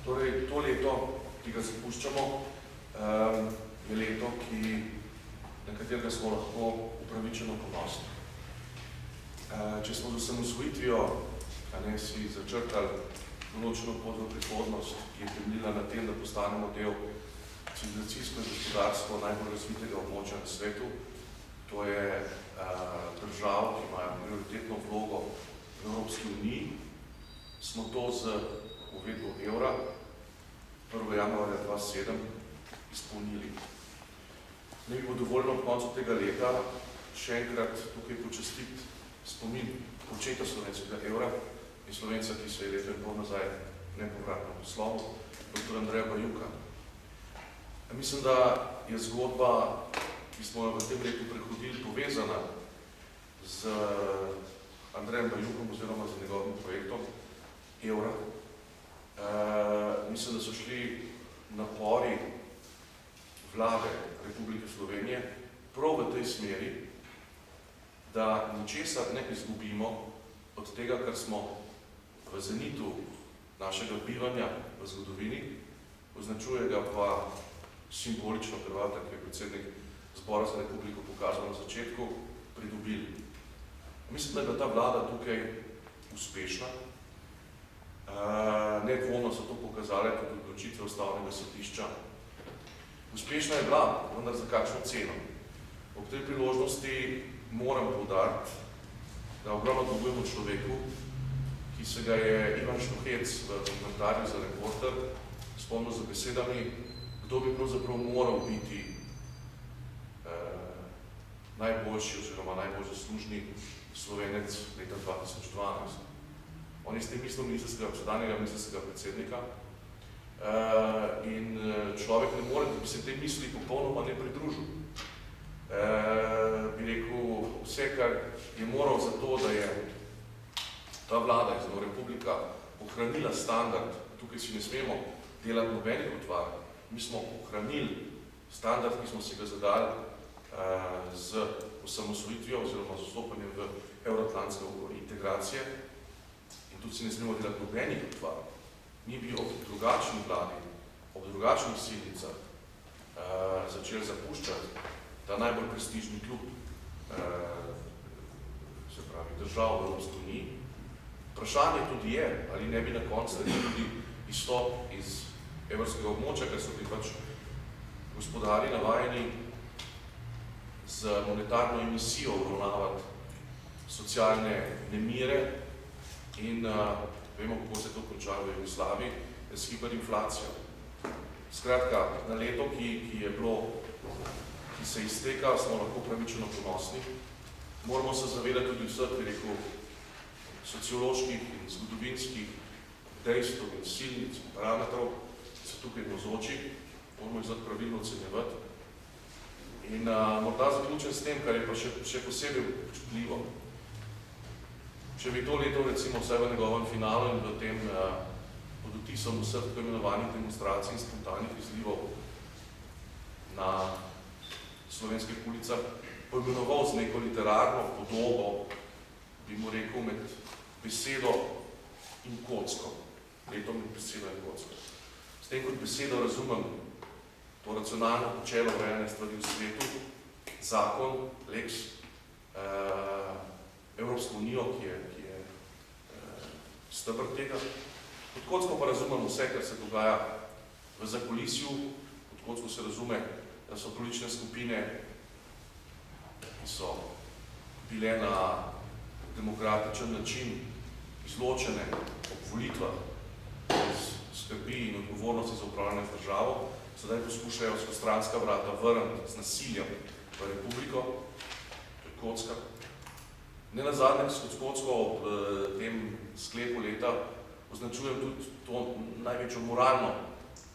Torej, to leto, ki ga zapuščamo, je leto, na katerega smo lahko upravičeno ponosni. Če smo z osamosvojitvijo si začrtali določeno pot v prihodnost, ki je temeljila na tem, da postanemo del civilizacijsko in gospodarsko najbolj razvitega območja na svetu, to je držav, ki imajo prioritetno vlogo v Evropski uniji, smo to z uvedbo evra 1. januarja 2007 izpolnili. Ne bi bo dovoljno ob koncu tega leta še enkrat tukaj počastiti spomin očeta slovenskega evra in Slovenca, ki se je leto in pol nazaj nepovratno poslovil, dr. Andreja Bajuka. Mislim, da je zgodba, ki smo jo v tem letu prehodili, povezana z Andrejem Bajukom oziroma z njegovim projektom evra. Mislim, da so šli napori vlade Republike Slovenije prav v tej smeri, da ničesar ne izgubimo od tega, kar smo v zenitu našega bivanja v zgodovini, označuje ga pa simbolično Hrvata, ki je predsednik Zbora za Republiko pokazal na začetku, pridobili. Mislim, da je bila ta vlada tukaj uspešna. Nedvomno so to pokazale tudi odločitve Ustavnega sodišča. Uspešna je bila, vendar za kakšno ceno. Ob tej priložnosti moram poudariti, da ogromno dolgujemo človeku, ki se ga je Ivan Štuhec v komentarju za Reporter spomnil z besedami, kdo bi pravzaprav moral biti najboljši oziroma najbolj zaslužni Slovenec leta 2012. On je s tem mislil sedanjega ministrskega predsednika in človek ne more, da bi se te misli popolnoma ne pridružil. Bi rekel, vse, kar je moral za to, da je ta vlada, zelo republika, ohranila standard, tukaj si ne smemo delati nobenih utvar, mi smo ohranili standard, ki smo si ga zadali z osamosvojitvijo oziroma z vstopanjem v evroatlantske integracije in tudi si ne smemo delati nobenih utvar. Mi bi ob drugačni vladi, ob drugačnih silnicah začeli zapuščati ta najbolj prestižni klub, se pravi držav v Evropski uniji. Vprašanje tudi je, ali ne bi na koncu tudi izstop iz evropskega območja, ker so bili pač gospodari navajeni z monetarno emisijo uravnavati socialne nemire in vemo, kako se to končalo v Jugoslaviji, s hiperinflacijo. Skratka, na leto, ki se izteka, smo lahko pravičeno ponosni. Moramo se zavedati tudi vseh, bi rekel, socioloških in zgodovinskih dejstev in silnic in parametrov, ki so tukaj navzoči, moramo jih zdaj pravilno ocenjevati. In morda zaključen s tem, kar je pa še posebej občutljivo. Če bi to leto, recimo, vsaj v njegovem finalu in v tem pod vtisom vseh tako imenovanih demonstracij in spontanih izlivov na slovenskih ulicah poimenoval z neko literarno podobo, bi mu rekel, med besedo in kocko. Leto med besedo in kocko. S tem, kot besedo razumem to racionalno počelo urejene stvari v svetu, zakon, lex, Evropsko unijo, ki je stebr tega. Pod kocko pa razumem vse, kar se dogaja v zakulisju, pod kocko se razume, da so politične skupine, ki so bile na demokratičen način izločene ob volitvah iz skrbi in odgovornosti za upravljanje z državo, sedaj poskušajo skozi stranska vrata vrniti z nasiljem v republiko, to je kocka. Ne nazadnje, skozi kocko ob tem sklepu leta označujem tudi to največjo moralno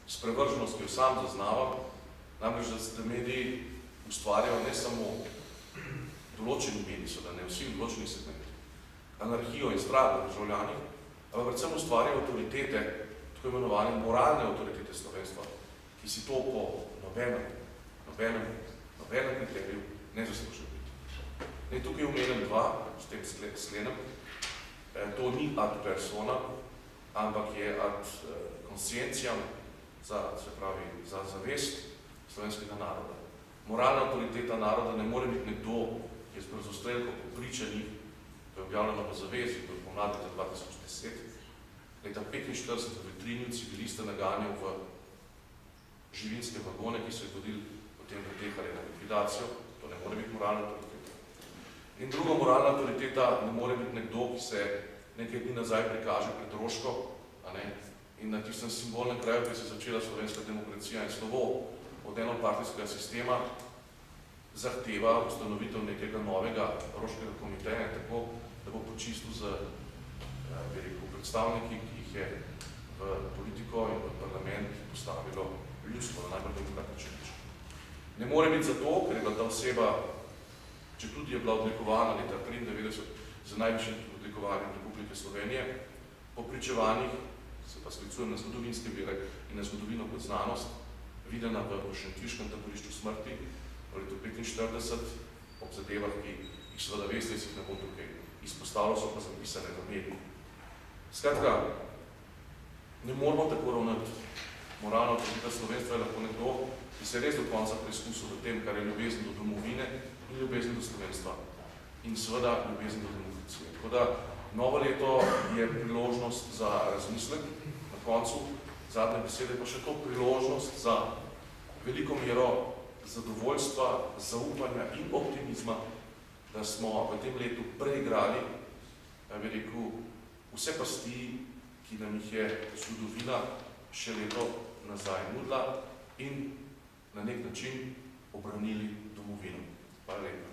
sprevrženost, ki jo sam zaznavam, namreč, da mediji ustvarjajo ne samo določeni mediji, so da ne vsi določeni segmenti, anarhijo in strah v državljanih, ampak predvsem ustvarjajo avtoritete, tako imenovane moralne avtoritete slovenstva, ki si to po nobenem kriteriju ne zaslužijo biti. Ne, tukaj omenim dva, s tem sklenem, to ni ad persona, ampak je ad conscientiam, se pravi, za zavest slovenskega naroda. Moralna avtoriteta naroda ne more biti nekdo, ki je z brzostrelko popričanih, to je objavljeno v zavezi, to je pomladi 2010, leta 1945 v Vetrinju civiliste naganjal v živinske vagone, ki so jih vodili potem pretehali na likvidacijo, to ne more biti moralna avtoriteta. In druga moralna avtoriteta ne more biti nekdo, ki se nekaj dni nazaj prikaže pred Roško, in na tistem simbolnem kraju, ki se je začela slovenska demokracija in slovo od enopartijskega sistema, zahteva ustanovitev nekega novega roškega komiteja, tako da bo počistil z predstavniki, ki jih je v politiko in v parlament postavilo ljudstvo na najbolj demokratičen način. Ne more biti zato, ker je bila ta oseba, če tudi je bila odlikovana leta 1993 za najvišjim odlikovanjem Republike Slovenije, po pričevanjih, se pa sklicujem na zgodovinske vire in na zgodovino kot znanost, videna v šentviškem taborišču smrti v letu 1945 ob zadevah, ki jih seveda veste, jaz jih ne bom tukaj izpostavljal, so pa zapisane v mediji. Skratka, ne moramo tako ravnati. Moralna avtoriteta slovenstva je lahko nekdo, ki se res do konca preizkusil v tem, kar je ljubezen do domovine in ljubezen do slovenstva. In seveda ljubezen do demokracije. Tako da novo leto je priložnost za razmislek, na koncu zadnje besede pa še to priložnost za veliko mero zadovoljstva, zaupanja in optimizma, da smo v tem letu preigrali, bi rekel, vse pasti, ki nam jih je zgodovina še leto nazaj nudila in na nek način obranili domovino. Hvala lepa.